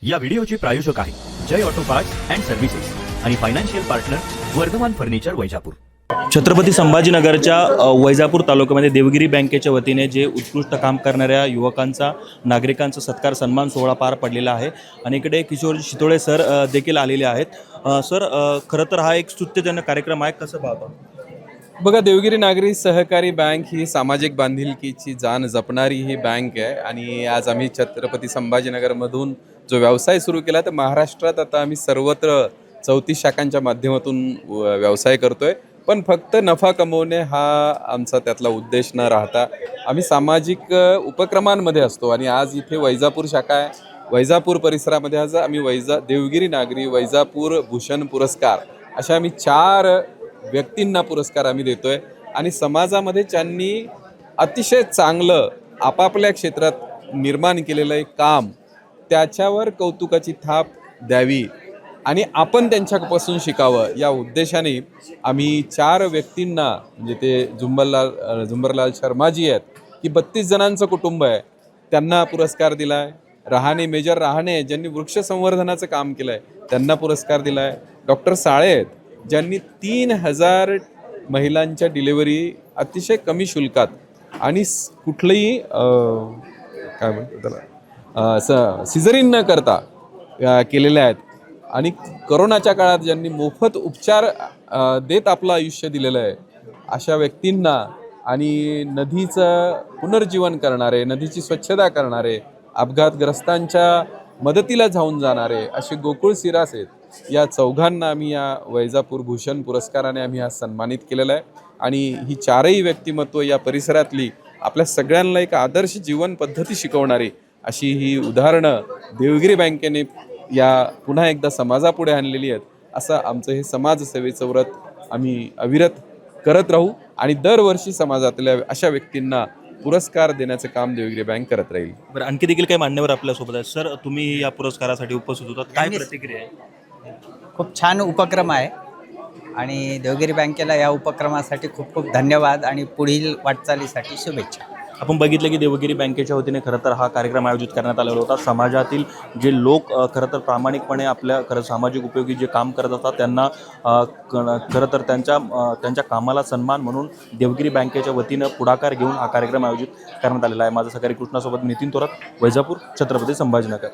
या व्हिडिओचे प्रायोजक आहे Jai auto parts and services आणि financial partner Vardhaman furniture Vaijapur. Chhatrapati संभाजीनगरच्या वैजापूर तालुक्यामध्ये देवगिरी बँकेच्या वतीने जे उत्कृष्ट काम करणाऱ्या युवकांचा नागरिकांचा सत्कार सन्मान सोहळा पार पडलेला आहे आणि इकडे किशोर शितोळे सर देखील आलेले आहेत। सर, खरं तर हा एक स्तुत्यजनक कार्यक्रम आहे, कसं पाहतो? बघा, देवगिरी नागरी सहकारी बँक ही सामाजिक बांधिलकीची जाण जपणारी ही बँक आहे आणि आज आम्ही छत्रपती संभाजीनगरमधून जो व्यवसाय सुरू केला तर महाराष्ट्रात आता आम्ही सर्वत्र 34 शाखांच्या माध्यमातून व्यवसाय करतोय। पण फक्त नफा कमवणे हा आमचा त्यातला उद्देश न राहता आम्ही सामाजिक उपक्रमांमध्ये असतो आणि आज इथे वैजापूर शाखा आहे। वैजापूर परिसरामध्ये आज आम्ही देवगिरी नागरी वैजापूर भूषण पुरस्कार अशा आम्ही 4 व्यक्तींना पुरस्कार आम्ही देतोय आणि समाजामध्ये ज्यांनी अतिशय चांगलं आपापल्या क्षेत्रात निर्माण केलेलं एक काम त्याच्यावर कौतुकाची थाप द्यावी आणि आपण त्यांच्यापासून शिकावं या उद्देशाने आम्ही 4 व्यक्तींना, म्हणजे ते झुंबरलाल शर्माजी आहेत की 32 जणांचं कुटुंब आहे, त्यांना पुरस्कार दिला आहे। मेजर रहाणे ज्यांनी वृक्ष संवर्धनाचं काम केलं आहे त्यांना पुरस्कार दिला आहे। डॉक्टर साळे आहेत ज्यांनी 3000 महिलांच्या डिलिव्हरी अतिशय कमी शुल्कात आणि कुठलंही काय म्हणतात त्याला सिझरिन न करता केलेल्या आहेत आणि करोनाच्या काळात ज्यांनी मोफत उपचार देत आपलं आयुष्य दिलेलं आहे अशा व्यक्तींना आणि नदीचं पुनर्जीवन करणारे, नदीची स्वच्छता करणारे, अपघातग्रस्तांच्या मदतीला जाऊन जाणारे असे गोकुळ सिरास आहेत, या 4घांना आम्ही या वैजापूर भूषण पुरस्काराने आम्ही आज सन्मानित केलेलं आहे। आणि ही 4ही व्यक्तिमत्व या परिसरातली आपल्या सगळ्यांना एक आदर्श जीवन पद्धती शिकवणारी अशी ही उदाहरणं देवगिरी बँकेने या पुन्हा एकदा समाजापुढे आणलेली आहेत। असं आमचं हे समाजसेवेचं व्रत आम्ही अविरत करत राहू आणि दरवर्षी समाजातल्या अशा व्यक्तींना पुरस्कार देण्याचं काम देवगिरी बँक करत राहील। बरं, आणखी देखील काही मान्यवर आपल्यासोबत आहेत। सर, तुम्ही या पुरस्कारासाठी उपस्थित होतात, काय प्रतिक्रिया आहे? खूप छान उपक्रम आहे आणि देवगिरी बँकेला या उपक्रमासाठी खूप खूप धन्यवाद आणि पुढील वाटचालीसाठी शुभेच्छा। आपण बघितलं की देवगिरी बँकेच्या वतीने खरं तर हा कार्यक्रम आयोजित करण्यात आलेला होता। समाजातील जे लोक खरं तर प्रामाणिकपणे आपल्या खरं सामाजिक उपयोगी जे काम करत असतात त्यांना खरं तर त्यांच्या कामाला सन्मान म्हणून देवगिरी बँकेच्या वतीनं पुढाकार घेऊन हा कार्यक्रम आयोजित करण्यात आलेला आहे। माझं सहकारी कृष्णासोबत नितीन थोरात, वैजापूर, छत्रपती संभाजीनगर।